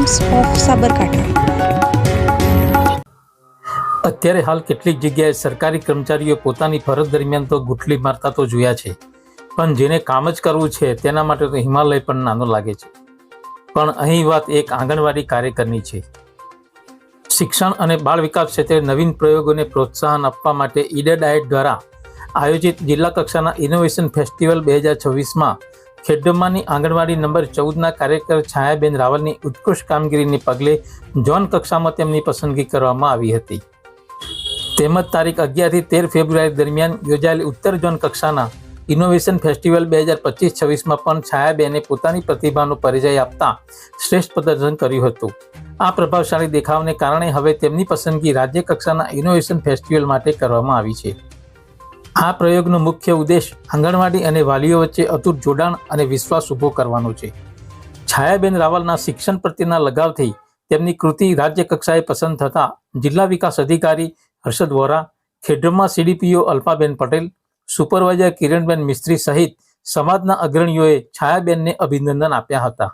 Times of Sabarkantha. અત્યારે હાલ કેટલીક જગ્યાએ સરકારી કર્મચારીઓ પોતાની ફરજ દરમિયાન તો ગુઠલી મારતા તો જોયા છે, પણ જેને કામ જ કરવું છે તેના માટે તો હિમાલય પણ નાનો લાગે છે। પણ અહીં વાત એક આંગણવાડી કાર્યકરની છે। શિક્ષણ અને બાળ વિકાસ ક્ષેત્રે નવીન પ્રયોગોને પ્રોત્સાહન આપવા માટે ઈડર ડાયટ દ્વારા આયોજિત જિલ્લા કક્ષાના ઇનોવેશન ફેસ્ટિવલ 2026માં ખેડબ્રહ્માની આંગણવાડી નંબર 14ના કાર્યકર છાયાબેન રાવલની ઉત્કૃષ્ટ કામગીરીને પગલે ઝોન કક્ષામાં તેમની પસંદગી કરવામાં આવી હતી। તેમજ તારીખ 11 થી 13 ફેબ્રુઆરી દરમિયાન યોજાયેલી ઉત્તર ઝોન કક્ષાના ઇનોવેશન ફેસ્ટિવલ 2025-26માં પણ છાયાબેને પોતાની પ્રતિભાનો પરિચય આપતા શ્રેષ્ઠ પ્રદર્શન કર્યું હતું। આ પ્રભાવશાળી દેખાવને કારણે હવે તેમની પસંદગી રાજ્ય કક્ષાના ઇનોવેશન ફેસ્ટિવલ માટે કરવામાં આવી છે। આ પ્રયોગનો મુખ્ય ઉદ્દેશ આંગણવાડી અને વાલીઓ વચ્ચે અતૂટ જોડાણ અને વિશ્વાસ ઊભો કરવાનો છે। છાયાબેન રાવલના શિક્ષણ પ્રત્યેના લગાવથી તેમની કૃતિ રાજ્ય કક્ષાએ પસંદ થતા જિલ્લા વિકાસ અધિકારી હર્ષદ વોરા, ખેડબ્રહ્મા CDPO અલ્પાબેન પટેલ, સુપરવાઇઝર કિરણબેન મિસ્ત્રી સહિત સમાજના અગ્રણીઓએ છાયાબેનને અભિનંદન આપ્યા હતા।